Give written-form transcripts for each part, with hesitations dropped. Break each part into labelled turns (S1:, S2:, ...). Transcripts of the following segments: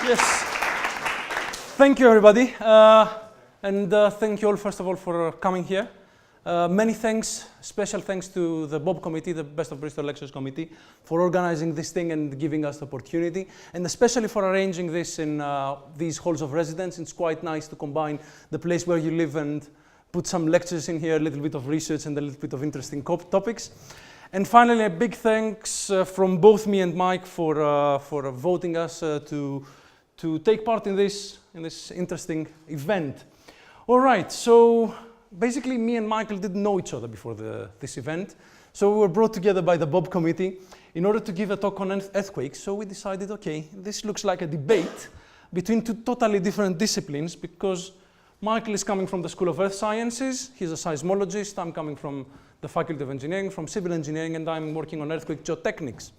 S1: Yes. Thank you, everybody. And thank you all, first of all, for coming here. Many thanks, special thanks to the BoB committee, the Best of Bristol Lectures Committee, for organizing this thing and giving us the opportunity, and especially for arranging this in these halls of residence. It's quite nice to combine the place where you live and put some lectures in here, a little bit of research and a little bit of interesting topics. And finally, a big thanks from both me and Mike for voting us to take part in this interesting event. All right, so basically me and Michael didn't know each other before this event. So we were brought together by the BoB committee in order to give a talk on earthquakes. So we decided, okay, this looks like a debate between two totally different disciplines, because Michael is coming from the School of Earth Sciences. He's a seismologist. I'm coming from the Faculty of Engineering, from Civil Engineering, and I'm working on earthquake geotechnics.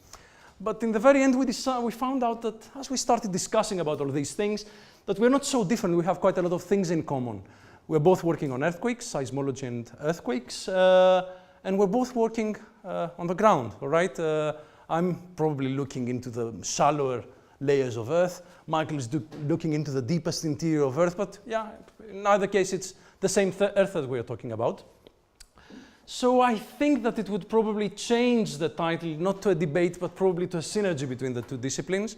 S1: But in the very end, we found out that as we started discussing about all these things, that we're not so different. We have quite a lot of things in common. We're both working on earthquakes, seismology and earthquakes, and we're both working on the ground, all right? I'm probably looking into the shallower layers of Earth. Michael is looking into the deepest interior of Earth, but yeah, in either case, it's the same Earth that we're talking about. So I think that it would probably change the title, not to a debate, but probably to a synergy between the two disciplines.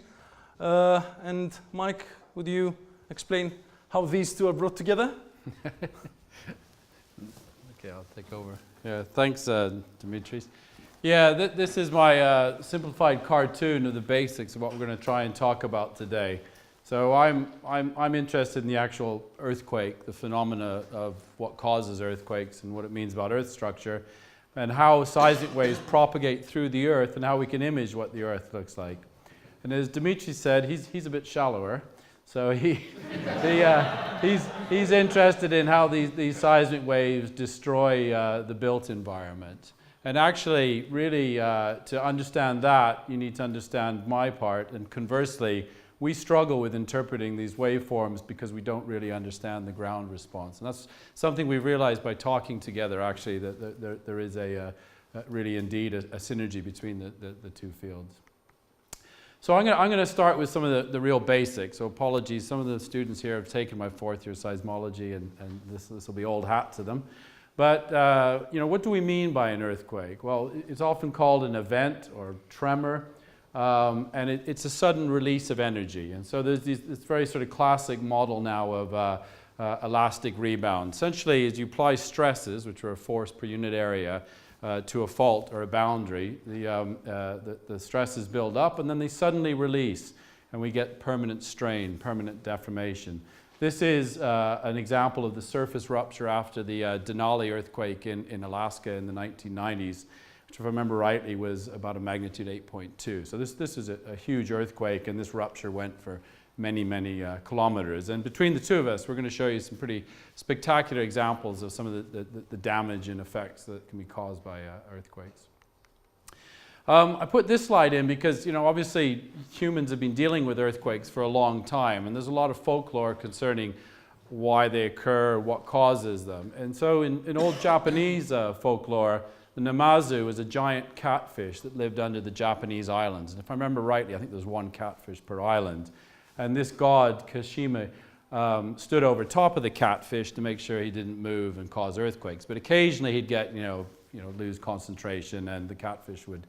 S1: And Mike, would you explain how these two are brought together?
S2: Okay, I'll take over. Yeah, thanks, Dimitris. Yeah, this is my simplified cartoon of the basics of what we're going to try and talk about today. So I'm interested in the actual earthquake, the phenomena of what causes earthquakes and what it means about Earth structure, and how seismic waves propagate through the Earth and how we can image what the Earth looks like. And as Dimitris said, he's a bit shallower, so he's interested in how these seismic waves destroy the built environment. And actually, really, to understand that, you need to understand my part, and conversely, we struggle with interpreting these waveforms because we don't really understand the ground response. And that's something we realized by talking together, actually, that there is really indeed a synergy between the two fields. So I'm going to start with some of the real basics. So apologies, some of the students here have taken my fourth year seismology, and this will be old hat to them. But what do we mean by an earthquake? Well, it's often called an event or tremor. And it's a sudden release of energy. And so there's this very sort of classic model now of elastic rebound. Essentially, as you apply stresses, which are a force per unit area, to a fault or a boundary, the stresses build up and then they suddenly release, and we get permanent strain, permanent deformation. This is an example of the surface rupture after the Denali earthquake in Alaska in the 1990s. Which, if I remember rightly, was about a magnitude 8.2. So this is a huge earthquake, and this rupture went for many, many kilometers. And between the two of us, we're going to show you some pretty spectacular examples of some of the damage and effects that can be caused by earthquakes. I put this slide in because, obviously humans have been dealing with earthquakes for a long time, and there's a lot of folklore concerning why they occur, what causes them. And so in old Japanese folklore, the namazu was a giant catfish that lived under the Japanese islands. And if I remember rightly, I think there's one catfish per island. And this god, Kashima, stood over top of the catfish to make sure he didn't move and cause earthquakes. But occasionally he'd get, lose concentration, and the catfish would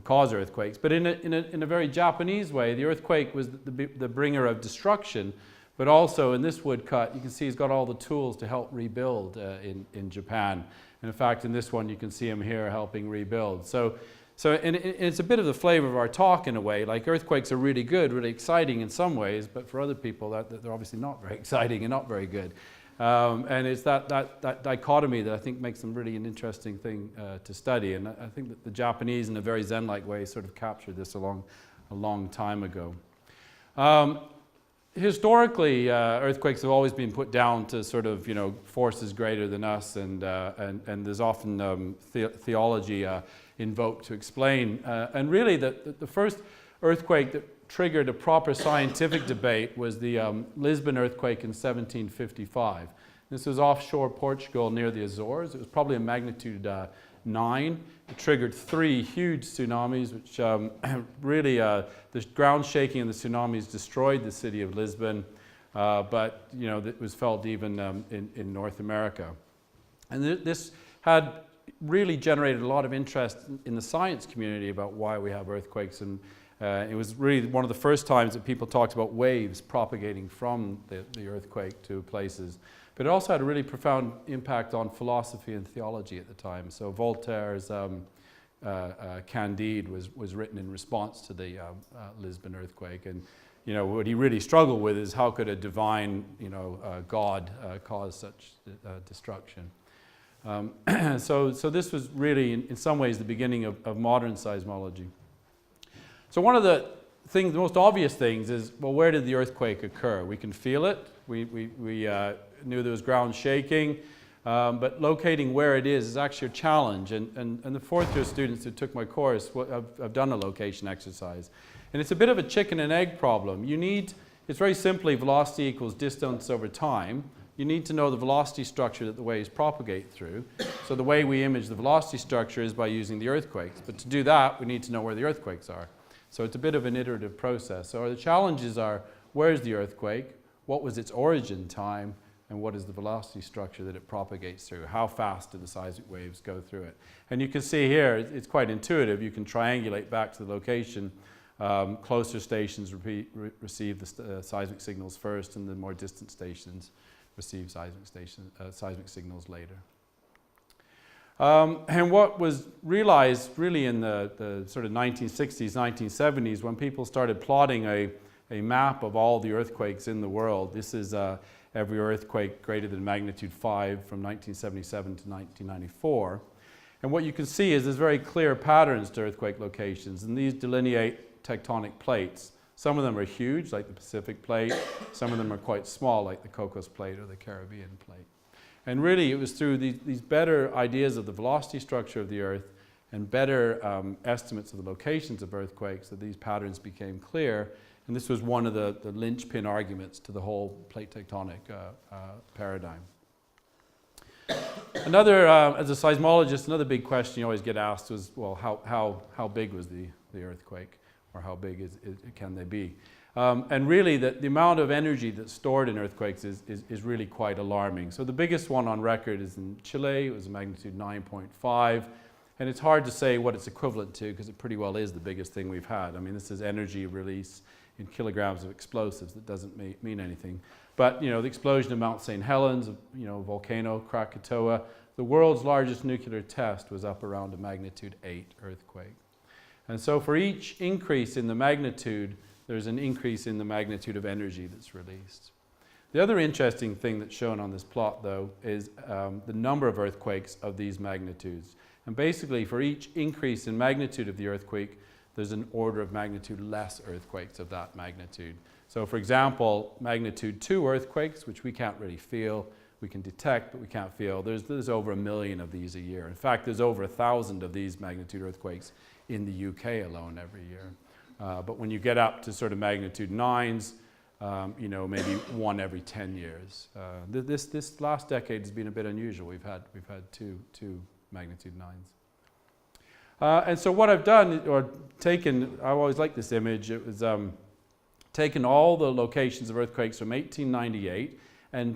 S2: cause earthquakes. But in a very Japanese way, the earthquake was the bringer of destruction. But also in this woodcut, you can see he's got all the tools to help rebuild in Japan. And in fact, in this one, you can see him here helping rebuild. So it's a bit of the flavor of our talk in a way. Like, earthquakes are really good, really exciting in some ways, but for other people, they're obviously not very exciting and not very good. And it's that dichotomy that I think makes them really an interesting thing to study. And I think that the Japanese, in a very Zen-like way, sort of captured this a long time ago. Historically, earthquakes have always been put down to sort of, forces greater than us, and there's often theology invoked to explain. And really, the first earthquake that triggered a proper scientific debate was the Lisbon earthquake in 1755. This was offshore Portugal near the Azores. It was probably a magnitude 9. triggered 3 huge tsunamis, which really, the ground shaking and the tsunamis destroyed the city of Lisbon, but it was felt even in North America. And this had really generated a lot of interest in the science community about why we have earthquakes, and it was really one of the first times that people talked about waves propagating from the earthquake to places. But it also had a really profound impact on philosophy and theology at the time. So Voltaire's Candide was written in response to the Lisbon earthquake, and what he really struggled with is how could a divine God cause such destruction. So this was really in some ways the beginning of modern seismology. So one of the most obvious things is, well, where did the earthquake occur? We can feel it. We knew there was ground shaking, but locating where it is actually a challenge. And the fourth year students who took my course have done a location exercise. And it's a bit of a chicken and egg problem. It's very simply velocity equals distance over time. You need to know the velocity structure that the waves propagate through. So the way we image the velocity structure is by using the earthquakes. But to do that, we need to know where the earthquakes are. So it's a bit of an iterative process. So the challenges are, where is the earthquake? What was its origin time? And what is the velocity structure that it propagates through? How fast do the seismic waves go through it? And you can see here, it's quite intuitive. You can triangulate back to the location. Closer stations receive the seismic signals first, and the more distant stations receive seismic signals later. And what was realized really in the sort of 1960s, 1970s, when people started plotting a map of all the earthquakes in the world. This is every earthquake greater than magnitude 5 from 1977 to 1994. And what you can see is there's very clear patterns to earthquake locations, and these delineate tectonic plates. Some of them are huge, like the Pacific plate. Some of them are quite small, like the Cocos plate or the Caribbean plate. And really, it was through these better ideas of the velocity structure of the Earth and better estimates of the locations of earthquakes that these patterns became clear. And this was one of the linchpin arguments to the whole plate tectonic paradigm. As a seismologist, another big question you always get asked was, well, how big was the earthquake? Or how big can they be? And really, the amount of energy that's stored in earthquakes is really quite alarming. So the biggest one on record is in Chile. It was a magnitude 9.5. And it's hard to say what it's equivalent to, because it pretty well is the biggest thing we've had. I mean, this is energy release in kilograms of explosives. That doesn't mean anything. But the explosion of Mount St. Helens, volcano, Krakatoa, the world's largest nuclear test was up around a magnitude 8 earthquake. And so for each increase in the magnitude, there's an increase in the magnitude of energy that's released. The other interesting thing that's shown on this plot, though, is the number of earthquakes of these magnitudes. And basically, for each increase in magnitude of the earthquake, there's an order of magnitude less earthquakes of that magnitude. So for example, magnitude 2 earthquakes, which we can't really feel, we can detect, but we can't feel, there's over 1 million of these a year. In fact, there's over 1,000 of these magnitude earthquakes in the UK alone every year. But when you get up to sort of magnitude 9s, maybe 1 every 10 years. This last decade has been a bit unusual. We've had two magnitude 9s. And so what I've done, I always like this image. It was taken all the locations of earthquakes from 1898 and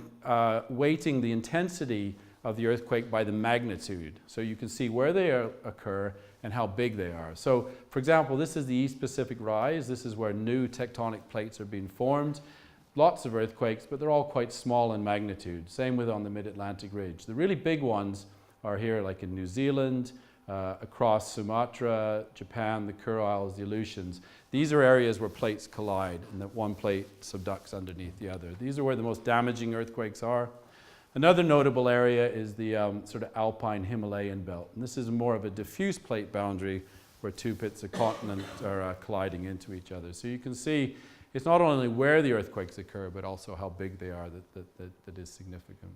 S2: weighting the intensity of the earthquake by the magnitude. So you can see where they occur and how big they are. So, for example, this is the East Pacific Rise. This is where new tectonic plates are being formed. Lots of earthquakes, but they're all quite small in magnitude. Same with on the Mid-Atlantic Ridge. The really big ones are here, like in New Zealand, across Sumatra, Japan, the Kuril Isles, the Aleutians. These are areas where plates collide and that one plate subducts underneath the other. These are where the most damaging earthquakes are. Another notable area is the sort of alpine Himalayan belt. And this is more of a diffuse plate boundary where two bits of continent are colliding into each other. So you can see it's not only where the earthquakes occur, but also how big they are that is significant.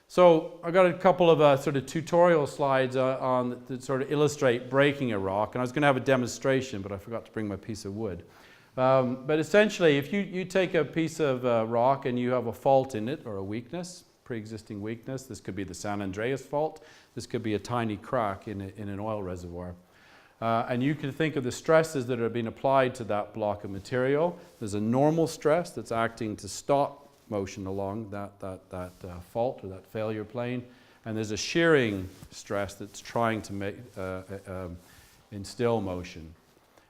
S2: So I've got a couple of sort of tutorial slides that sort of illustrate breaking a rock. And I was going to have a demonstration, but I forgot to bring my piece of wood. But essentially, if you take a piece of rock and you have a fault in it or a weakness, pre-existing weakness. This could be the San Andreas fault. This could be a tiny crack in an oil reservoir. And you can think of the stresses that are being applied to that block of material. There's a normal stress that's acting to stop motion along that fault or that failure plane. And there's a shearing stress that's trying to instill motion.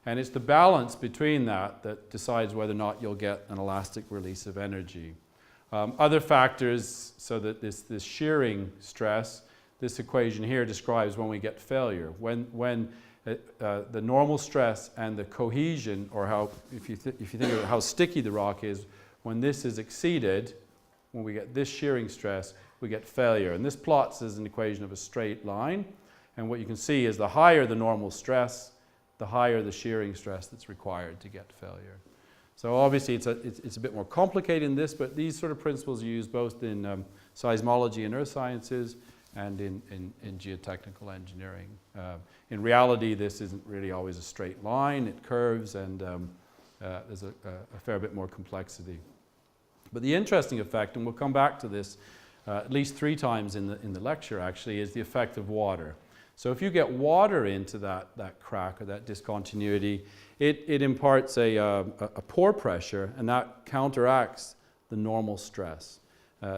S2: And it's the balance between that decides whether or not you'll get an elastic release of energy. Other factors, so that this shearing stress, this equation here describes when we get failure. When the normal stress and the cohesion, or how, if you think of how sticky the rock is, when this is exceeded, when we get this shearing stress, we get failure. And this plots as an equation of a straight line. And what you can see is the higher the normal stress, the higher the shearing stress that's required to get failure. So obviously it's a bit more complicated than this, but these sort of principles are used both in seismology and earth sciences and in geotechnical engineering. In reality, this isn't really always a straight line. It curves, and there's a fair bit more complexity. But the interesting effect, and we'll come back to this at least 3 times in the lecture actually, is the effect of water. So if you get water into that crack or that discontinuity, it imparts a pore pressure, and that counteracts the normal stress.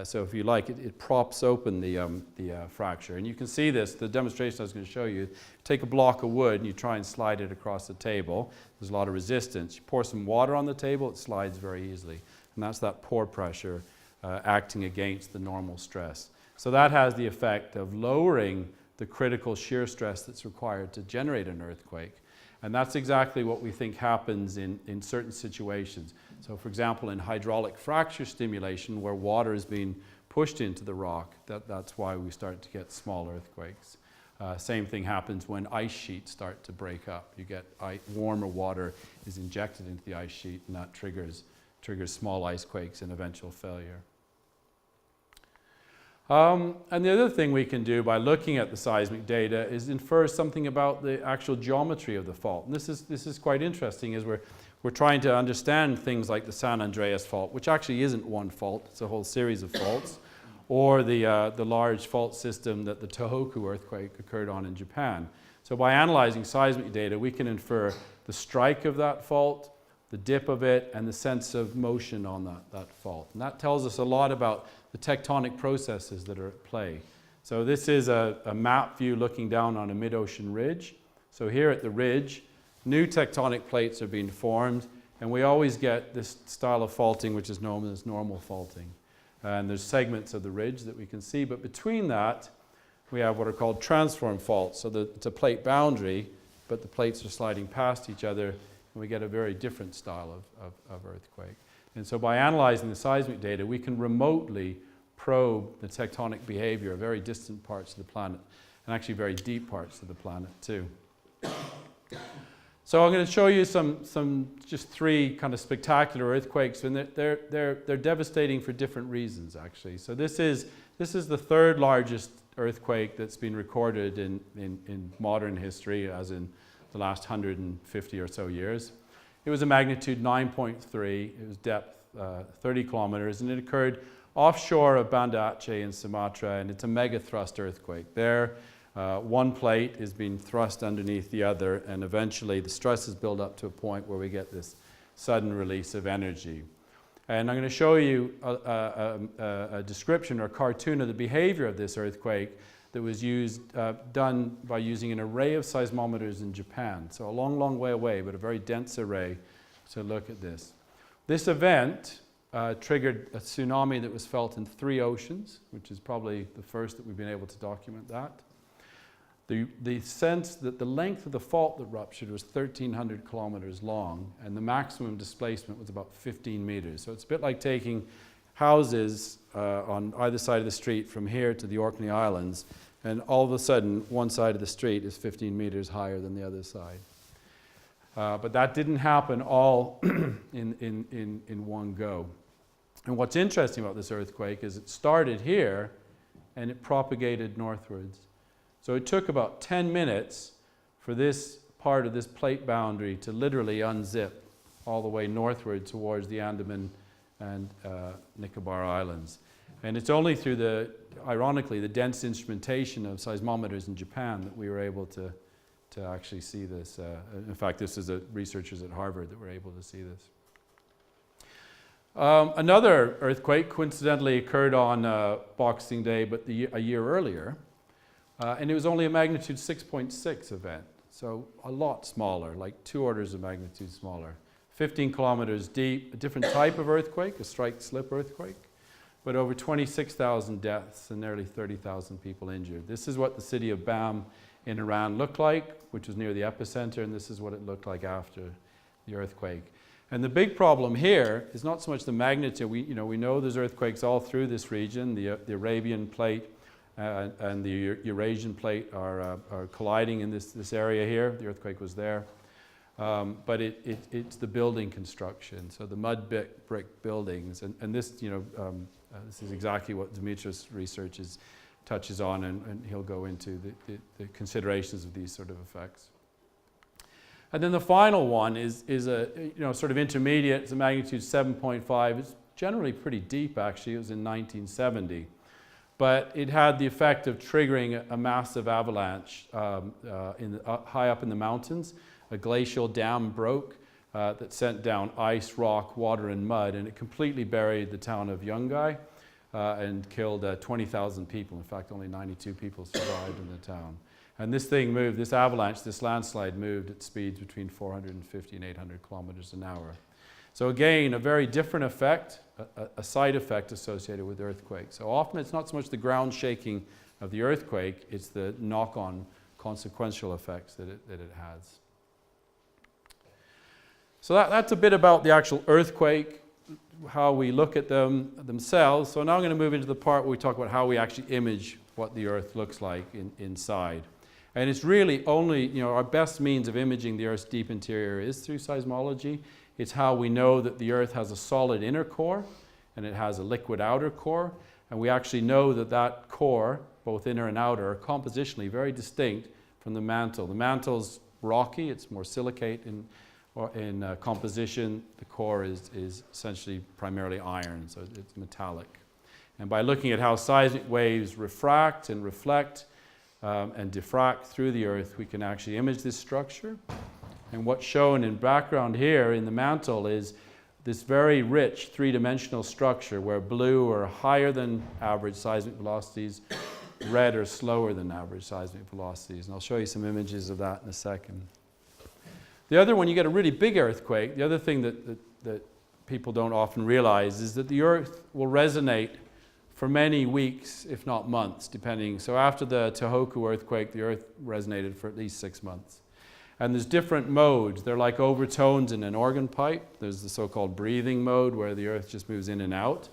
S2: So if you like, it props open the fracture. And you can see this, the demonstration I was going to show you. Take a block of wood and you try and slide it across the table. There's a lot of resistance. You pour some water on the table, it slides very easily. And that's that pore pressure acting against the normal stress. So that has the effect of lowering the critical shear stress that's required to generate an earthquake. And that's exactly what we think happens in certain situations. So for example, in hydraulic fracture stimulation, where water is being pushed into the rock, that's why we start to get small earthquakes. Same thing happens when ice sheets start to break up. You get warmer water is injected into the ice sheet, and that triggers small ice quakes and eventual failure. And the other thing we can do by looking at the seismic data is infer something about the actual geometry of the fault. And this is quite interesting, as we're trying to understand things like the San Andreas fault, which actually isn't one fault, it's a whole series of faults, or the large fault system that the Tohoku earthquake occurred on in Japan. So by analyzing seismic data, we can infer the strike of that fault, the dip of it, and the sense of motion on that fault. And that tells us a lot about the tectonic processes that are at play. So this is a map view looking down on a mid-ocean ridge. So here at the ridge, new tectonic plates are being formed, and we always get this style of faulting which is known as normal faulting. And there's segments of the ridge that we can see, but between that we have what are called transform faults. So it's a plate boundary, but the plates are sliding past each other, and we get a very different style of earthquake. And so by analyzing the seismic data, we can remotely probe the tectonic behavior of very distant parts of the planet, and actually very deep parts of the planet too. So I'm going to show you just 3 kind of spectacular earthquakes, and they're devastating for different reasons actually. So this is the 3rd largest earthquake that's been recorded in modern history, as in the last 150 or so years. It was a magnitude 9.3, it was depth 30 kilometers, and it occurred offshore of Banda Aceh in Sumatra, and it's a megathrust earthquake. There, one plate is being thrust underneath the other, and eventually the stresses build up to a point where we get this sudden release of energy. And I'm going to show you a description or a cartoon of the behavior of this earthquake that was done by using an array of seismometers in Japan. So a long, long way away, but a very dense array. So look at this. This event triggered a tsunami that was felt in 3 oceans, which is probably the first that we've been able to document that. The sense that the length of the fault that ruptured was 1,300 kilometers long, and the maximum displacement was about 15 meters. So it's a bit like taking houses on either side of the street from here to the Orkney Islands, and all of a sudden one side of the street is 15 meters higher than the other side. But that didn't happen all in one go. And what's interesting about this earthquake is it started here and it propagated northwards. So it took about 10 minutes for this part of this plate boundary to literally unzip all the way northward towards the Andaman and Nicobar Islands. And it's only through ironically, the dense instrumentation of seismometers in Japan that we were able to actually see this. In fact, this is researchers at Harvard that were able to see this. Another earthquake coincidentally occurred on Boxing Day, but a year earlier. And it was only a magnitude 6.6 event. So a lot smaller, like 2 orders of magnitude smaller. 15 kilometers deep, a different type of earthquake, a strike-slip earthquake, but over 26,000 deaths and nearly 30,000 people injured. This is what the city of Bam in Iran looked like, which was near the epicenter, and this is what it looked like after the earthquake. And the big problem here is not so much the magnitude. We know there's earthquakes all through this region. The Arabian plate and the Eurasian plate are colliding in this area here. The earthquake was there. But it's the building construction, so the mud brick buildings. And this, this is exactly what Dimitris research touches on, and he'll go into the considerations of these sort of effects. And then the final one is a sort of intermediate. It's a magnitude 7.5. It's generally pretty deep, actually. It was in 1970. But it had the effect of triggering a massive avalanche high up in the mountains. A glacial dam broke that sent down ice, rock, water, and mud, and it completely buried the town of Yungay and killed 20,000 people. In fact, only 92 people survived in the town. And this thing moved, this avalanche, this landslide moved at speeds between 450 and 800 kilometers an hour. So again, a very different effect, a side effect associated with earthquakes. So often it's not so much the ground shaking of the earthquake, it's the knock-on consequential effects that it has. So that's a bit about the actual earthquake, how we look at them themselves. So now I'm going to move into the part where we talk about how we actually image what the Earth looks like inside. And it's really only, our best means of imaging the Earth's deep interior is through seismology. It's how we know that the Earth has a solid inner core and it has a liquid outer core. And we actually know that that core, both inner and outer, are compositionally very distinct from the mantle. The mantle's rocky, it's more silicate in composition. The core is essentially primarily iron, so it's metallic. And by looking at how seismic waves refract and reflect and diffract through the Earth, we can actually image this structure. And what's shown in background here in the mantle is this very rich three-dimensional structure where blue are higher than average seismic velocities, red are slower than average seismic velocities. And I'll show you some images of that in a second. The other, when you get a really big earthquake, the other thing that people don't often realize is that the Earth will resonate for many weeks, if not months, depending. So after the Tohoku earthquake, the Earth resonated for at least 6 months. And there's different modes. They're like overtones in an organ pipe. There's the so-called breathing mode where the Earth just moves in and out.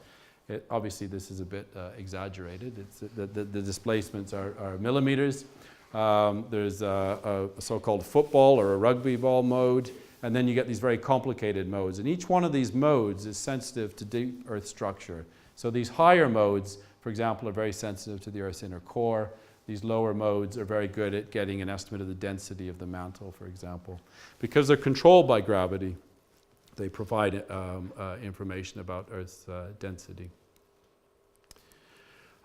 S2: Obviously, this is a bit exaggerated. The displacements are millimeters. There's a so-called football or a rugby ball mode. And then you get these very complicated modes. And each one of these modes is sensitive to deep Earth structure. So these higher modes, for example, are very sensitive to the Earth's inner core. These lower modes are very good at getting an estimate of the density of the mantle, for example. Because they're controlled by gravity, they provide information about Earth's density.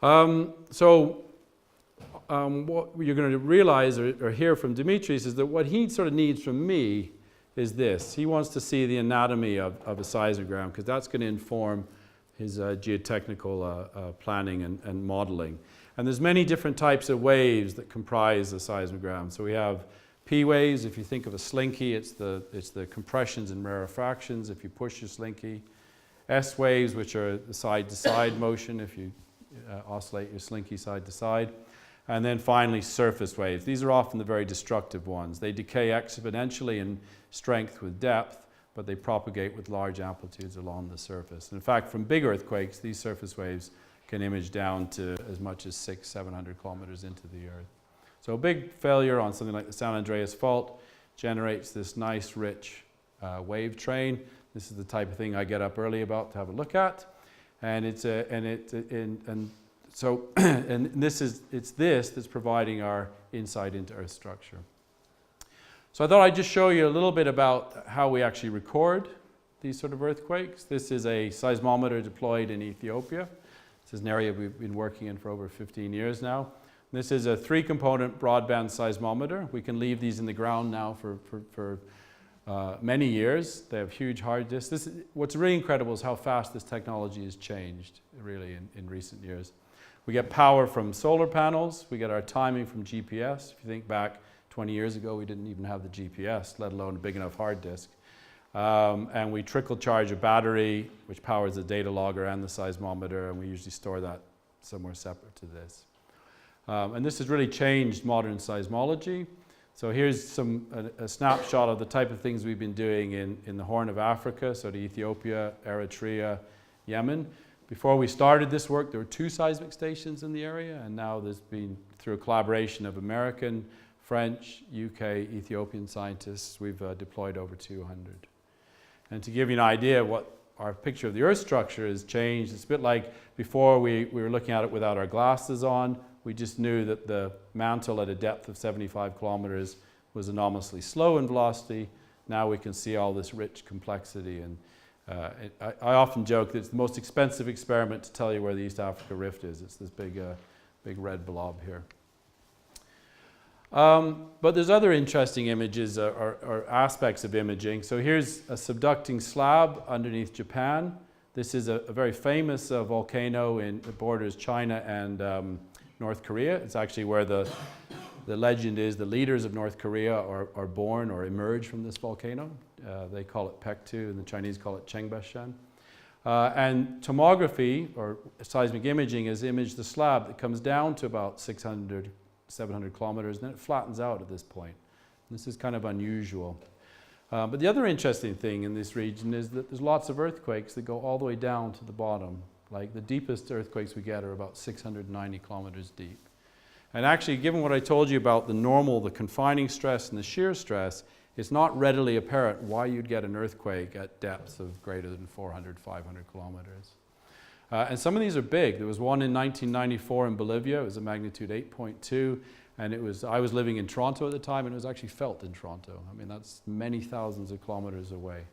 S2: What you're going to realize or hear from Dimitris is that what he sort of needs from me is this. He wants to see the anatomy of a seismogram because that's going to inform his geotechnical planning and modeling. And there's many different types of waves that comprise a seismogram. So we have P waves. If you think of a slinky, it's the compressions and rarefactions if you push your slinky. S waves, which are the side-to-side motion if you oscillate your slinky side to side. And then finally, surface waves. These are often the very destructive ones. They decay exponentially in strength with depth, but they propagate with large amplitudes along the surface. And in fact, from big earthquakes, these surface waves can image down to as much as 600-700 kilometers into the Earth. So a big failure on something like the San Andreas Fault generates this nice, rich wave train. This is the type of thing I get up early about to have a look at. And it's this that's providing our insight into Earth structure. So I thought I'd just show you a little bit about how we actually record these sort of earthquakes. This is a seismometer deployed in Ethiopia. It's This is an area we've been working in for over 15 years now. This is a 3-component broadband seismometer. We can leave these in the ground now for many years. They have huge hard disks. What's really incredible is how fast this technology has changed, really, in recent years. We get power from solar panels. We get our timing from GPS. If you think back 20 years ago, we didn't even have the GPS, let alone a big enough hard disk. And we trickle charge a battery, which powers the data logger and the seismometer, and we usually store that somewhere separate to this. And this has really changed modern seismology. So here's a snapshot of the type of things we've been doing in the Horn of Africa, so to Ethiopia, Eritrea, Yemen. Before we started this work, there were 2 seismic stations in the area, and now there's been, through a collaboration of American, French, UK, Ethiopian scientists, we've deployed over 200. And to give you an idea what our picture of the Earth structure has changed, it's a bit like before we were looking at it without our glasses on. We just knew that the mantle at a depth of 75 kilometers was anomalously slow in velocity. Now we can see all this rich complexity. And I often joke that it's the most expensive experiment to tell you where the East Africa Rift is. It's this big red blob here. But there's other interesting images or aspects of imaging. So here's a subducting slab underneath Japan. This is a very famous volcano that borders China and North Korea. It's actually where the legend is the leaders of North Korea are born or emerge from this volcano. They call it Pektu, and the Chinese call it Chengbashan. And tomography, or seismic imaging, has imaged the slab that comes down to about 600, 700 kilometers, and then it flattens out at this point. And this is kind of unusual. But the other interesting thing in this region is that there's lots of earthquakes that go all the way down to the bottom. Like the deepest earthquakes we get are about 690 kilometers deep. And actually, given what I told you about the confining stress and the shear stress, it's not readily apparent why you'd get an earthquake at depths of greater than 400, 500 kilometers. And some of these are big. There was one in 1994 in Bolivia. It was a magnitude 8.2. And I was living in Toronto at the time, and it was actually felt in Toronto. I mean, that's many thousands of kilometers away.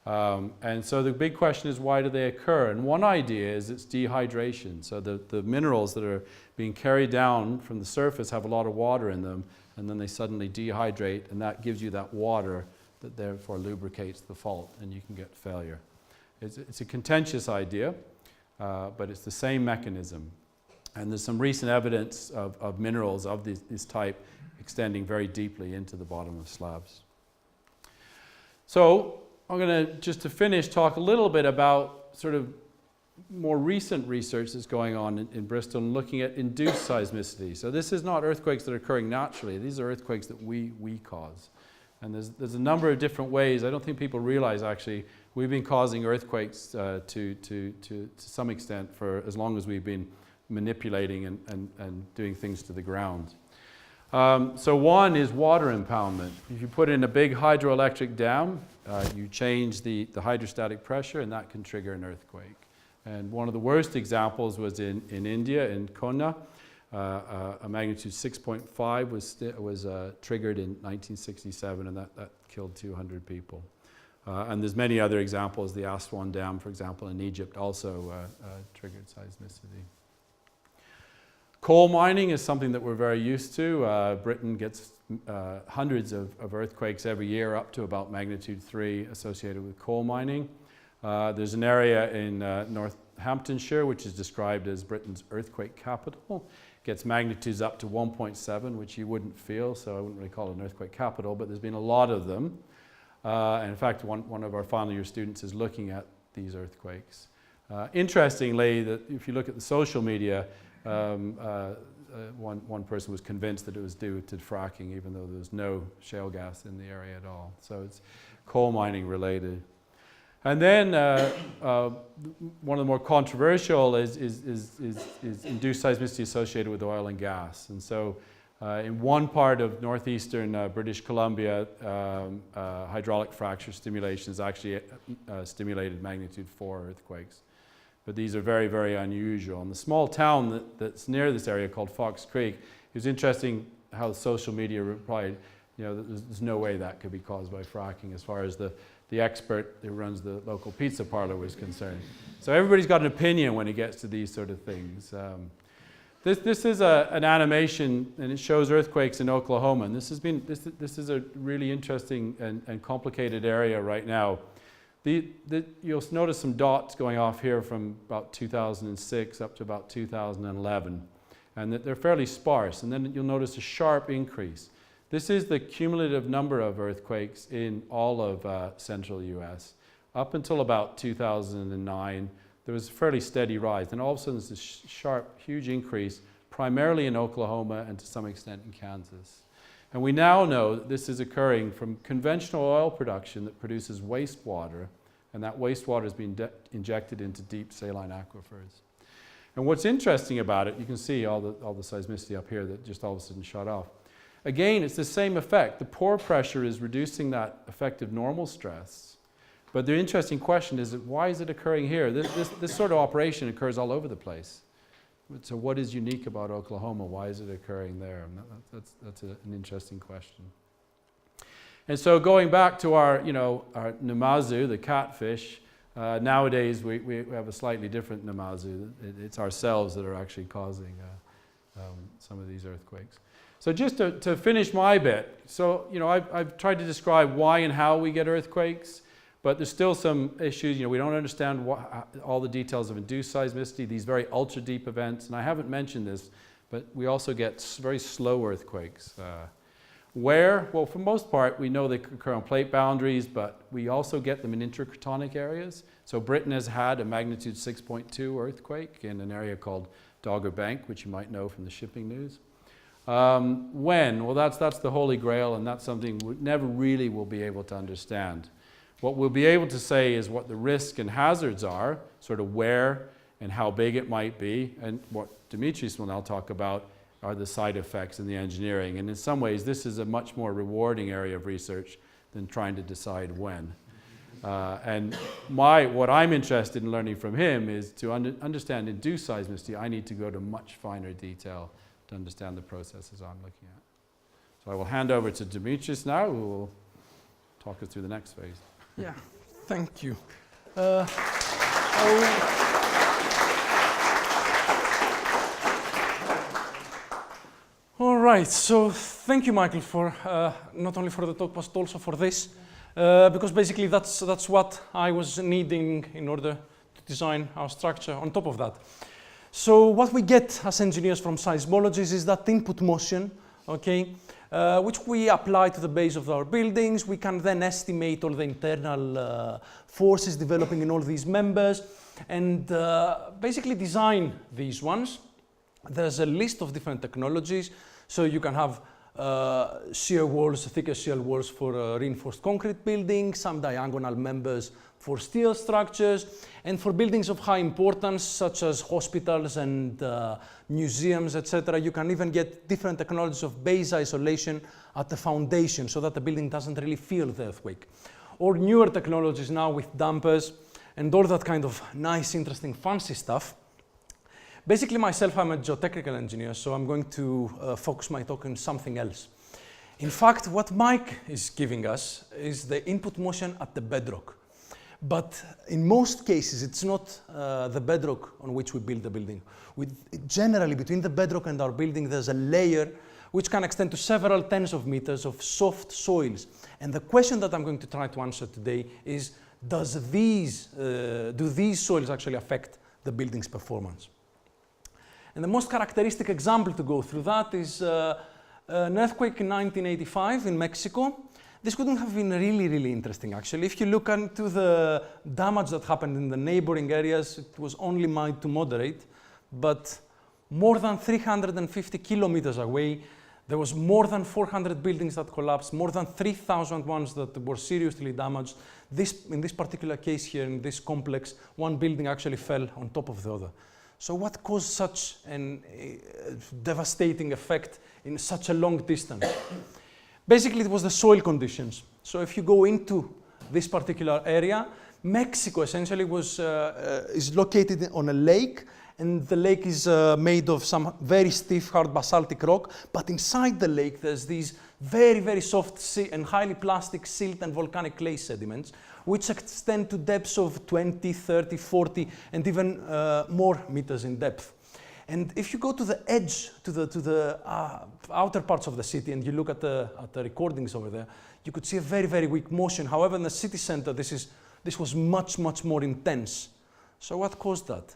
S2: And so the big question is, why do they occur? And one idea is it's dehydration. So the minerals that are being carried down from the surface have a lot of water in them, and then they suddenly dehydrate, and that gives you that water that therefore lubricates the fault, and you can get failure. It's a contentious idea, but it's the same mechanism. And there's some recent evidence of minerals of this type extending very deeply into the bottom of slabs. So I'm going to, just to finish, talk a little bit about sort of more recent research that's going on in Bristol and looking at induced seismicity. So this is not earthquakes that are occurring naturally. These are earthquakes that we cause. And there's a number of different ways. I don't think people realize, actually, we've been causing earthquakes to some extent for as long as we've been manipulating and doing things to the ground. So one is water impoundment. If you put in a big hydroelectric dam, you change the hydrostatic pressure, and that can trigger an earthquake. And one of the worst examples was in India, in Konna. A magnitude 6.5 was triggered in 1967, and that killed 200 people. And there's many other examples. The Aswan Dam, for example, in Egypt also triggered seismicity. Coal mining is something that we're very used to. Britain gets hundreds of earthquakes every year, up to about magnitude 3 associated with coal mining. There's an area in Northamptonshire which is described as Britain's earthquake capital. Gets magnitudes up to 1.7, which you wouldn't feel, so I wouldn't really call it an earthquake capital, but there's been a lot of them. And in fact, one of our final year students is looking at these earthquakes. Interestingly, that if you look at the social media, one person was convinced that it was due to fracking, even though there was no shale gas in the area at all. So it's coal mining related. And then one of the more controversial is induced seismicity associated with oil and gas. And so in one part of northeastern British Columbia, hydraulic fracture stimulation has actually stimulated magnitude 4 earthquakes. But these are very, very unusual. And the small town that's near this area called Fox Creek, it was interesting how social media replied. there's no way that could be caused by fracking as far as the expert who runs the local pizza parlor was concerned. So everybody's got an opinion when it gets to these sort of things. This is an animation, and it shows earthquakes in Oklahoma. And this is a really interesting and complicated area right now. You'll notice some dots going off here from about 2006 up to about 2011, and that they're fairly sparse. And then you'll notice a sharp increase. This is the cumulative number of earthquakes in all of central U.S. Up until about 2009, there was a fairly steady rise. And all of a sudden, there's this sharp, huge increase, primarily in Oklahoma and to some extent in Kansas. And we now know that this is occurring from conventional oil production that produces wastewater, and that wastewater is being injected into deep saline aquifers. And what's interesting about it, you can see all the seismicity up here that just all of a sudden shut off. Again, it's the same effect. The pore pressure is reducing that effective normal stress. But the interesting question is, why is it occurring here? This sort of operation occurs all over the place. So what is unique about Oklahoma? Why is it occurring there? That's an interesting question. And so going back to our namazu, the catfish, nowadays we have a slightly different namazu. It's ourselves that are actually causing some of these earthquakes. So just to finish my bit, so I've tried to describe why and how we get earthquakes, but there's still some issues. We don't understand all the details of induced seismicity, these very ultra deep events, and I haven't mentioned this, but we also get very slow earthquakes. Where? Well, for the most part, we know they occur on plate boundaries, but we also get them in intercratonic areas. So Britain has had a magnitude 6.2 earthquake in an area called Dogger Bank, which you might know from the shipping news. When? Well, that's the holy grail, and that's something we never really will be able to understand. What we'll be able to say is what the risk and hazards are, sort of where and how big it might be, and what Dimitris will now talk about are the side effects and the engineering. And in some ways, this is a much more rewarding area of research than trying to decide when. And what I'm interested in learning from him is to understand induced seismicity. I need to go to much finer detail to understand the processes I'm looking at. So I will hand over to Dimitris now, who will talk us through the next phase.
S1: Yeah, thank you. All right, so thank you, Michael, for not only for the talk, but also for this, because basically that's what I was needing in order to design our structure on top of that. So what we get as engineers from seismologists is that input motion, okay, which we apply to the base of our buildings. We can then estimate all the internal forces developing in all these members and basically design these ones. There's a list of different technologies. So you can have shear walls, thicker shear walls for reinforced concrete buildings, some diagonal members for steel structures, and for buildings of high importance, such as hospitals and museums, etc., you can even get different technologies of base isolation at the foundation so that the building doesn't really feel the earthquake. Or newer technologies now with dampers and all that kind of nice, interesting, fancy stuff. Basically, myself, I'm a geotechnical engineer, so I'm going to focus my talk on something else. In fact, what Mike is giving us is the input motion at the bedrock. But in most cases, it's not the bedrock on which we build the building. Generally, between the bedrock and our building, there's a layer which can extend to several tens of meters of soft soils. And the question that I'm going to try to answer today is, do these soils actually affect the building's performance? And the most characteristic example to go through that is an earthquake in 1985 in Mexico. This couldn't have been really, really interesting, actually. If you look into the damage that happened in the neighboring areas, it was only mild to moderate, but more than 350 kilometers away, there was more than 400 buildings that collapsed, more than 3,000 ones that were seriously damaged. In this particular case here, in this complex, one building actually fell on top of the other. So what caused such a devastating effect in such a long distance? Basically, it was the soil conditions. So if you go into this particular area, Mexico essentially is located on a lake, and the lake is made of some very stiff, hard basaltic rock, but inside the lake there's these very, very soft and highly plastic silt and volcanic clay sediments, which extend to depths of 20, 30, 40, and even more meters in depth. And if you go to the edge, to the outer parts of the city, and you look at the recordings over there, you could see a very, very weak motion. However, in the city center, this was much, much more intense. So what caused that?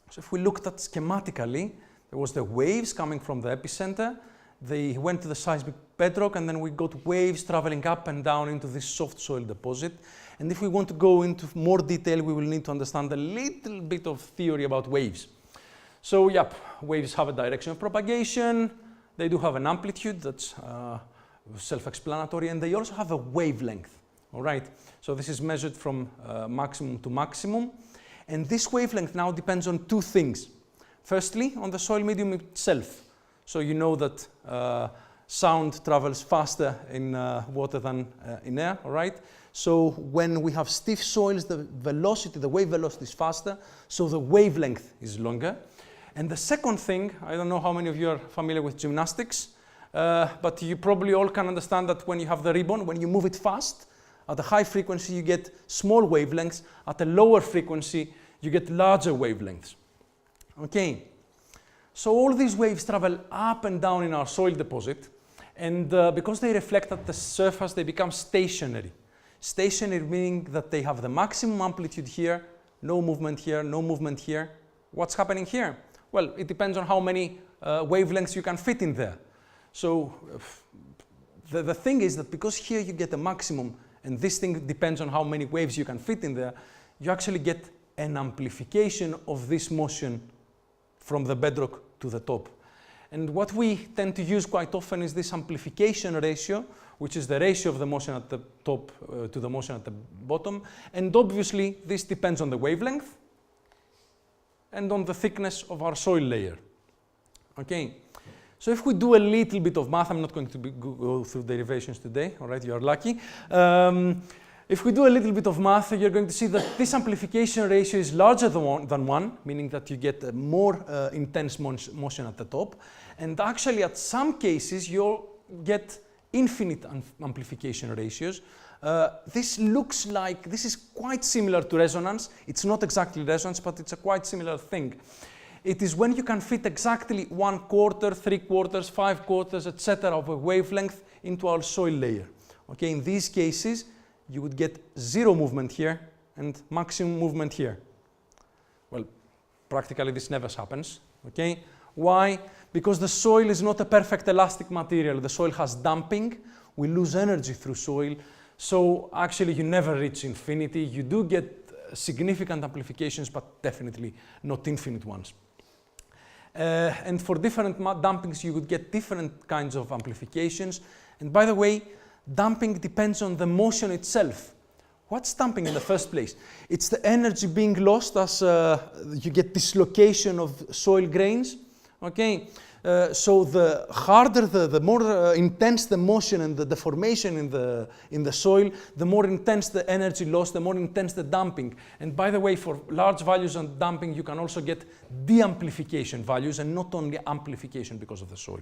S1: So if we looked at schematically, there was the waves coming from the epicenter. They went to the seismic bedrock, and then we got waves traveling up and down into this soft soil deposit. And if we want to go into more detail, we will need to understand a little bit of theory about waves. So, yep, waves have a direction of propagation. They do have an amplitude that's self-explanatory, and they also have a wavelength. All right. So this is measured from maximum to maximum, and this wavelength now depends on two things. Firstly, on the soil medium itself. So you know that sound travels faster in water than in air. All right. So when we have stiff soils, the velocity, the wave velocity is faster, so the wavelength is longer. And the second thing, I don't know how many of you are familiar with gymnastics, but you probably all can understand that when you have the ribbon, when you move it fast, at a high frequency you get small wavelengths, at a lower frequency you get larger wavelengths. Okay, so all these waves travel up and down in our soil deposit, and because they reflect at the surface, they become stationary. Stationary meaning that they have the maximum amplitude here, no movement here, no movement here. What's happening here? Well, it depends on how many wavelengths you can fit in there. So the thing is that because here you get a maximum, and this thing depends on how many waves you can fit in there, you actually get an amplification of this motion from the bedrock to the top. And what we tend to use quite often is this amplification ratio, which is the ratio of the motion at the top to the motion at the bottom. And obviously, this depends on the wavelength and on the thickness of our soil layer. Okay, so if we do a little bit of math, I'm not going to go through derivations today, all right, you are lucky. If we do a little bit of math, you're going to see that this amplification ratio is larger than one, meaning that you get a more intense motion at the top. And actually, at some cases, you'll get infinite amplification ratios. This looks like, this is quite similar to resonance. It's not exactly resonance, but it's a quite similar thing. It is when you can fit exactly 1/4, 3/4, 5/4, etc. of a wavelength into our soil layer. Okay, in these cases, you would get zero movement here and maximum movement here. Well, practically this never happens. Okay, why? Because the soil is not a perfect elastic material. The soil has damping. We lose energy through soil. So actually you never reach infinity. You do get significant amplifications, but definitely not infinite ones. And for different dampings, you would get different kinds of amplifications. And by the way, damping depends on the motion itself. What's damping in the first place? It's the energy being lost as you get dislocation of soil grains. Okay, so the harder, the more intense the motion and the deformation in the soil, the more intense the energy loss, the more intense the damping. And by the way, for large values on damping, you can also get de-amplification values and not only amplification because of the soil.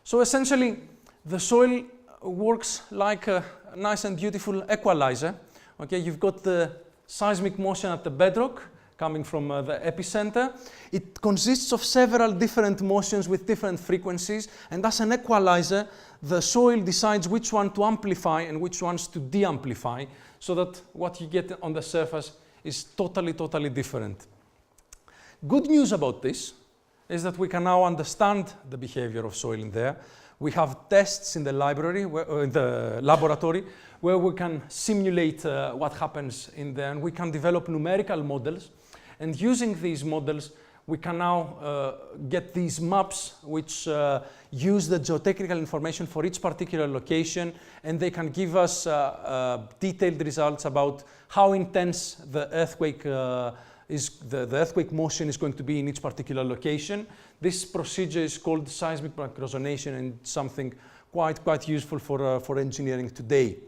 S1: So essentially, the soil works like a nice and beautiful equalizer. Okay, you've got the seismic motion at the bedrock coming from the epicenter. It consists of several different motions with different frequencies, and as an equalizer, the soil decides which one to amplify and which ones to de-amplify, so that what you get on the surface is totally different. Good news about this is that we can now understand the behavior of soil in there. We have tests in the laboratory where we can simulate what happens in there, and we can develop numerical models. And using these models, we can now get these maps which use the geotechnical information for each particular location, and they can give us detailed results about how intense the earthquake the earthquake motion is going to be in each particular location. This procedure is called seismic resonation, and something quite useful for engineering today.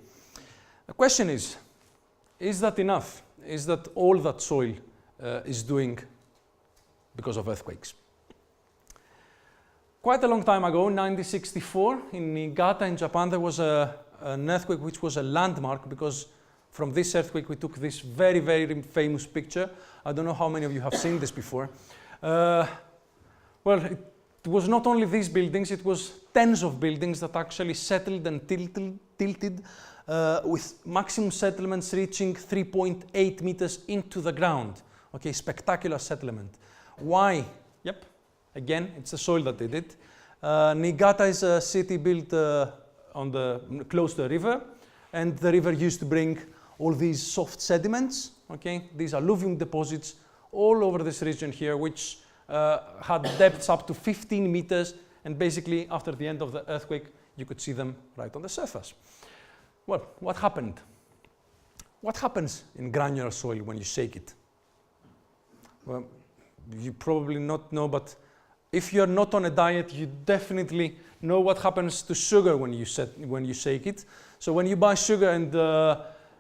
S1: The question is that enough? Is that all that soil is doing because of earthquakes. Quite a long time ago, 1964, in Niigata in Japan, there was an earthquake which was a landmark because from this earthquake we took this very, very famous picture. I don't know how many of you have seen this before. Well, it was not only these buildings, it was tens of buildings that actually settled and tilted with maximum settlements reaching 3.8 meters into the ground. Okay, spectacular settlement. Why? Yep. Again, it's the soil that did it. Niigata is a city built close to a river, and the river used to bring all these soft sediments, okay, these alluvium deposits all over this region here, which had depths up to 15 meters, and basically after the end of the earthquake, you could see them right on the surface. Well, what happened? What happens in granular soil when you shake it? Well, you probably not know, but if you're not on a diet, you definitely know what happens to sugar when you shake it. So when you buy sugar and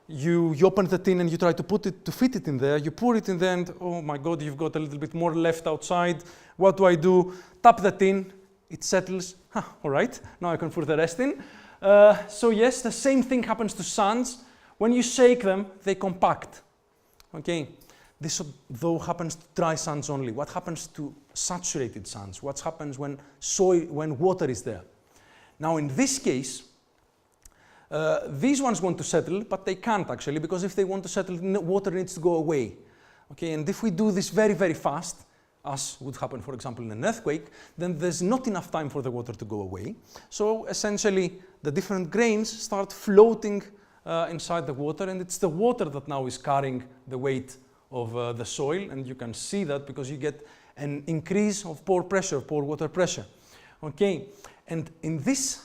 S1: you open the tin and you try to fit it in there, you pour it in there and oh my God, you've got a little bit more left outside. What do? Tap the tin, it settles. All right, now I can pour the rest in. So yes, the same thing happens to sands. When you shake them, they compact. Okay. This, though, happens to dry sands only. What happens to saturated sands? What happens when water is there? Now, in this case, these ones want to settle, but they can't actually, because if they want to settle, water needs to go away. Okay, and if we do this very, very fast, as would happen, for example, in an earthquake, then there's not enough time for the water to go away. So essentially, the different grains start floating inside the water, and it's the water that now is carrying the weight of the soil, and you can see that because you get an increase of pore pressure, pore water pressure. Okay, and in this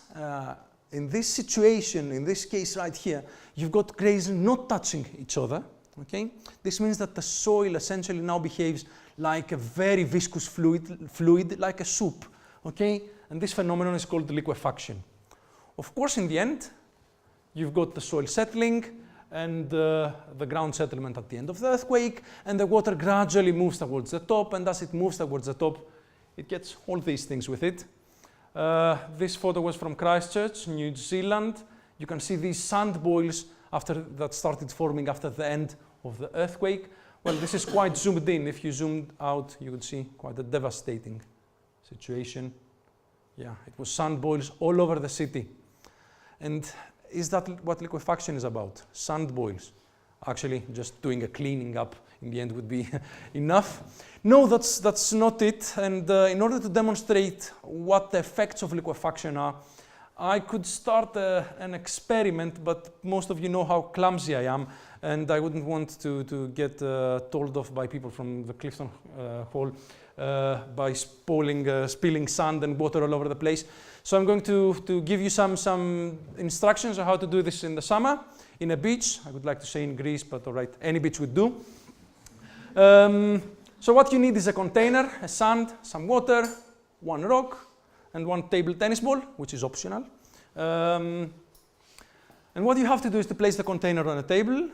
S1: situation, in this case right here, you've got grains not touching each other. Okay, this means that the soil essentially now behaves like a very viscous fluid, like a soup. Okay, and this phenomenon is called liquefaction. Of course, in the end, you've got the soil settling and the ground settlement at the end of the earthquake, and the water gradually moves towards the top, and as it moves towards the top, it gets all these things with it. This photo was from Christchurch, New Zealand. You can see these sand boils that started forming after the end of the earthquake. Well, this is quite zoomed in. If you zoomed out, you would see quite a devastating situation. Yeah, it was sand boils all over the city. And is that what liquefaction is about? Sand boils. Actually, just doing a cleaning up in the end would be enough. No, that's not it. And in order to demonstrate what the effects of liquefaction are, I could start an experiment, but most of you know how clumsy I am, and I wouldn't want to get told off by people from the Clifton Hall by spilling sand and water all over the place. So I'm going to give you some instructions on how to do this in the summer, in a beach. I would like to say in Greece, but all right, any beach would do. So what you need is a container, a sand, some water, one rock, and one table tennis ball, which is optional. And what you have to do is to place the container on a table,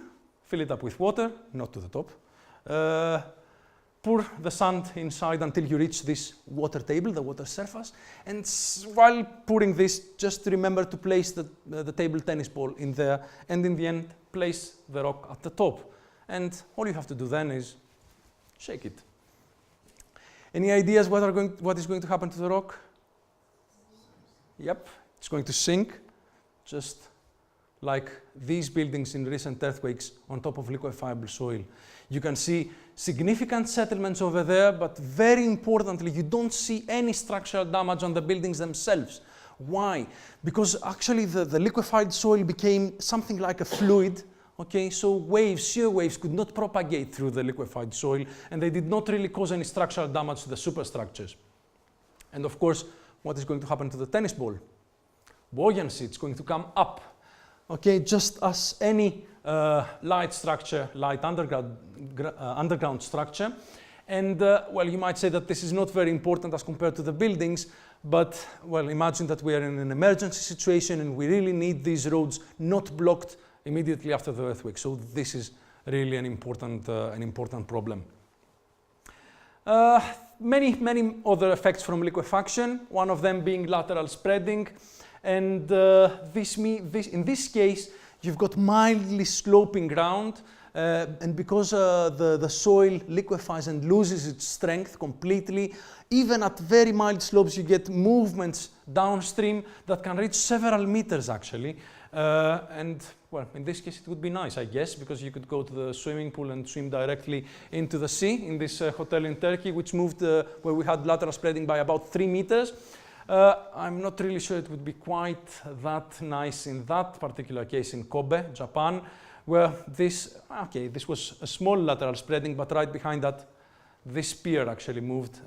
S1: fill it up with water, not to the top, pour the sand inside until you reach this water table, the water surface, and while pouring this, just remember to place the table tennis ball in there, and in the end, place the rock at the top. And all you have to do then is shake it. Any ideas what is going to happen to the rock? Yep, it's going to sink, just like these buildings in recent earthquakes on top of liquefiable soil. You can see significant settlements over there, but very importantly, you don't see any structural damage on the buildings themselves. Why? Because actually the liquefied soil became something like a fluid. Okay, so shear waves could not propagate through the liquefied soil, and they did not really cause any structural damage to the superstructures. And of course, what is going to happen to the tennis ball? Buoyancy, it's going to come up. Okay, just as any light underground structure. And well, you might say that this is not very important as compared to the buildings, but well, imagine that we are in an emergency situation and we really need these roads not blocked immediately after the earthquake. So this is really an important problem. Many other effects from liquefaction, one of them being lateral spreading. And in this case, you've got mildly sloping ground. And because the soil liquefies and loses its strength completely, even at very mild slopes, you get movements downstream that can reach several meters, actually. And, well, in this case, it would be nice, I guess, because you could go to the swimming pool and swim directly into the sea in this hotel in Turkey, which moved, where we had lateral spreading by about 3 meters. I'm not really sure it would be quite that nice in that particular case in Kobe, Japan, where this was a small lateral spreading, but right behind that, this pier actually moved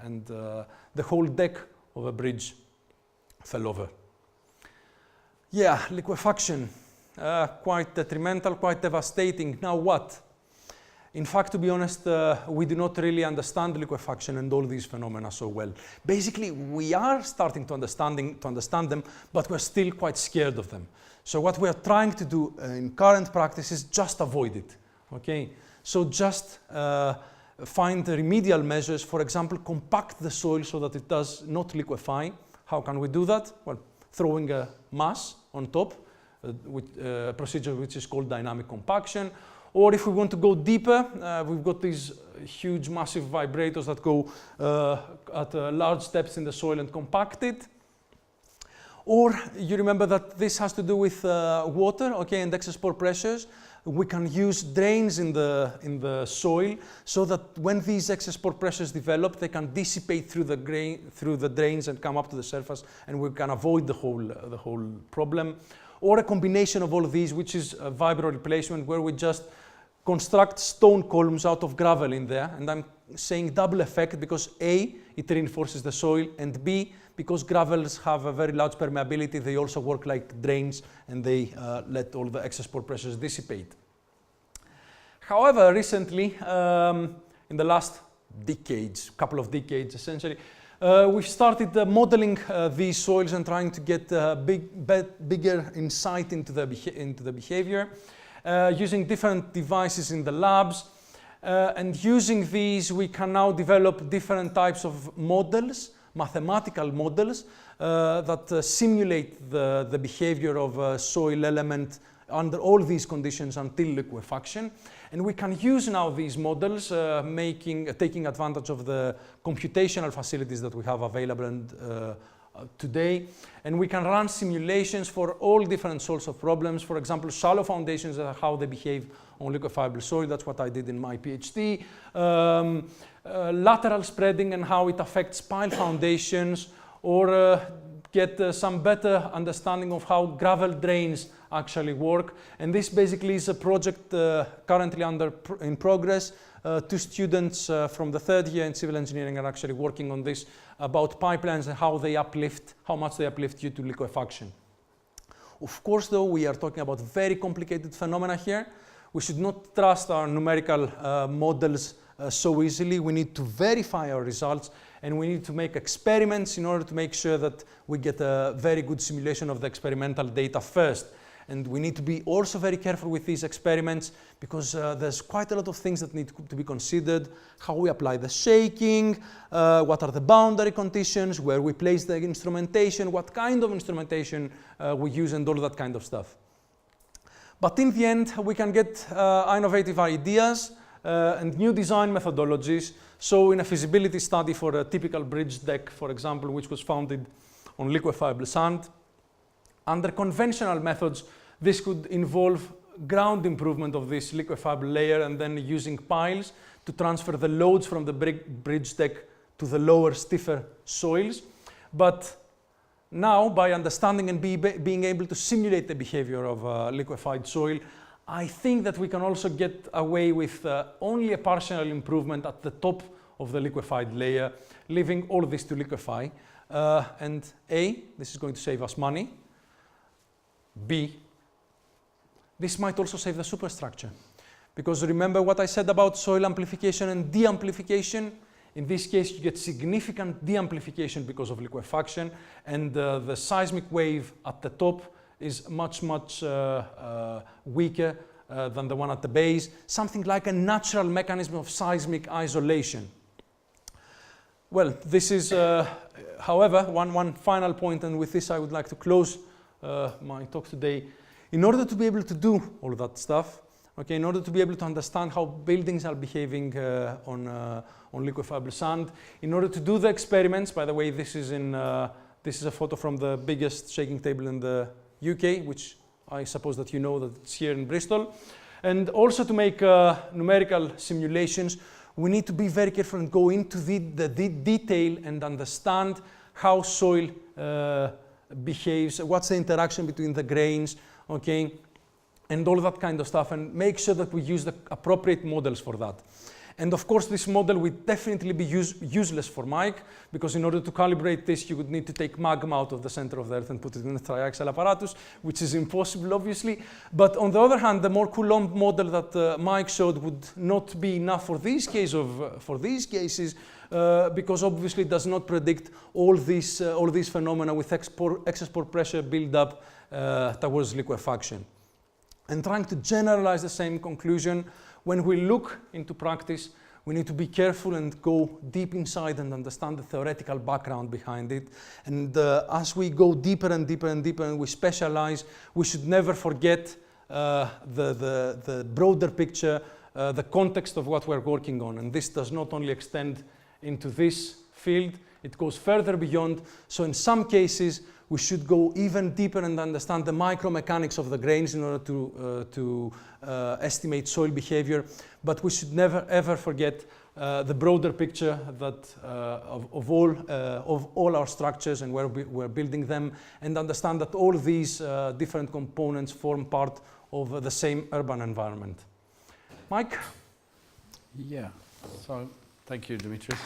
S1: and the whole deck of a bridge fell over. Yeah, liquefaction, quite detrimental, quite devastating. Now what? In fact, to be honest, we do not really understand liquefaction and all these phenomena so well. Basically, we are starting to understand them, but we're still quite scared of them. So what we are trying to do in current practice is just avoid it, okay? So just find remedial measures, for example, compact the soil so that it does not liquefy. How can we do that? Well, throwing a mass on top, a procedure which is called dynamic compaction. Or if we want to go deeper, we've got these huge, massive vibrators that go at large depths in the soil and compact it. Or you remember that this has to do with water, okay, and excess pore pressures. We can use drains in the soil so that when these excess pore pressures develop, they can dissipate through the drains and come up to the surface, and we can avoid the whole problem. Or a combination of all of these, which is a vibro replacement, where we just construct stone columns out of gravel in there. And I'm saying double effect because A, it reinforces the soil, and B, because gravels have a very large permeability, they also work like drains and they let all the excess pore pressures dissipate. However, recently, in the last decades, couple of decades essentially, we've started modeling these soils and trying to get bigger insight into the behavior, using different devices in the labs. And using these, we can now develop different types of models, mathematical models, that simulate the behavior of a soil element under all these conditions until liquefaction. And we can use now these models, taking advantage of the computational facilities that we have available today. And we can run simulations for all different sorts of problems. For example, shallow foundations, how they behave on liquefiable soil. That's what I did in my PhD. Lateral spreading and how it affects pile foundations, or get some better understanding of how gravel drains actually work. And this basically is a project currently in progress. 2 students from the 3rd year in civil engineering are actually working on this, about pipelines and how much they uplift due to liquefaction. Of course, though, we are talking about very complicated phenomena here. We should not trust our numerical models so easily. We need to verify our results, and we need to make experiments in order to make sure that we get a very good simulation of the experimental data first. And we need to be also very careful with these experiments, because there's quite a lot of things that need to be considered. How we apply the shaking, what are the boundary conditions, where we place the instrumentation, what kind of instrumentation we use, and all that kind of stuff. But in the end, we can get innovative ideas and new design methodologies. So in a feasibility study for a typical bridge deck, for example, which was founded on liquefiable sand, under conventional methods, this could involve ground improvement of this liquefiable layer and then using piles to transfer the loads from the bridge deck to the lower, stiffer soils. But now, by understanding and being able to simulate the behavior of liquefied soil, I think that we can also get away with only a partial improvement at the top of the liquefied layer, leaving all this to liquefy. And A, this is going to save us money. B, this might also save the superstructure. Because remember what I said about soil amplification and de-amplification? In this case, you get significant de-amplification because of liquefaction, and the seismic wave at the top is much weaker than the one at the base, something like a natural mechanism of seismic isolation. Well, this is, however, one final point, and with this I would like to close my talk today. In order to be able to do all of that stuff, okay, in order to be able to understand how buildings are behaving on liquefiable sand, in order to do the experiments, by the way, this is a photo from the biggest shaking table in the UK, which I suppose that you know that it's here in Bristol, and also to make numerical simulations, we need to be very careful and go into the detail and understand how soil behaves, what's the interaction between the grains, okay, and all that kind of stuff, and make sure that we use the appropriate models for that. And of course, this model would definitely be useless for Mike, because in order to calibrate this, you would need to take magma out of the center of the Earth and put it in a triaxial apparatus, which is impossible, obviously. But on the other hand, the more Coulomb model that Mike showed would not be enough for these cases, because obviously it does not predict all these phenomena with excess pore pressure build-up towards liquefaction. And trying to generalize the same conclusion, when we look into practice, we need to be careful and go deep inside and understand the theoretical background behind it. And as we go deeper and deeper and deeper and we specialize, we should never forget the broader picture, the context of what we're working on. And this does not only extend into this field, it goes further beyond. So in some cases, we should go even deeper and understand the micromechanics of the grains in order to estimate soil behavior. But we should never ever forget the broader picture that of all our structures and where we're building them, and understand that all these different components form part of the same urban environment. Mike?
S2: Yeah, so thank you, Dimitris.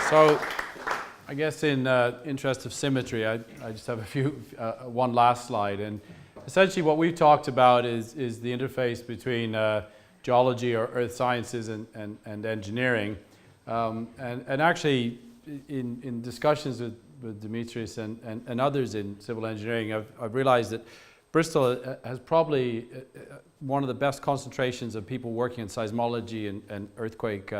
S2: So, I guess in interest of symmetry, I just have one last slide. And essentially what we've talked about is the interface between geology or earth sciences and engineering. And actually, in discussions with Dimitris and others in civil engineering, I've realized that Bristol has probably one of the best concentrations of people working in seismology and earthquake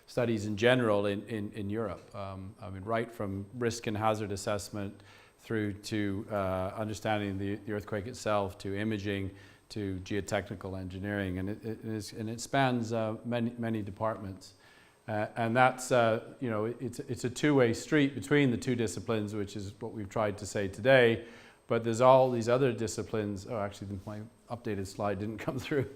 S2: studies in general in Europe. I mean, right from risk and hazard assessment through to understanding the earthquake itself, to imaging, to geotechnical engineering, and it spans many departments. And that's it's a two-way street between the two disciplines, which is what we've tried to say today. But there's all these other disciplines. Oh, actually, my updated slide didn't come through.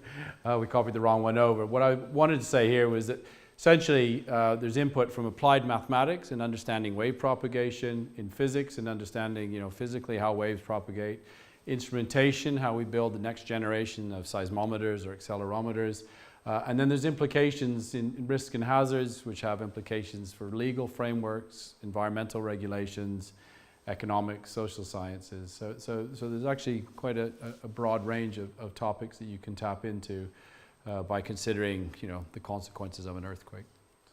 S2: We copied the wrong one over. What I wanted to say here was that essentially, there's input from applied mathematics in understanding wave propagation, in physics and understanding, physically how waves propagate, instrumentation, how we build the next generation of seismometers or accelerometers, and then there's implications in risk and hazards, which have implications for legal frameworks, environmental regulations, economics, social sciences. So there's actually quite a broad range of topics that you can tap into by considering, the consequences of an earthquake.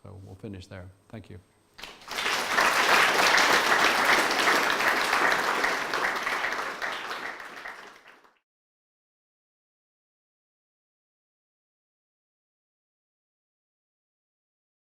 S2: So we'll finish there. Thank you.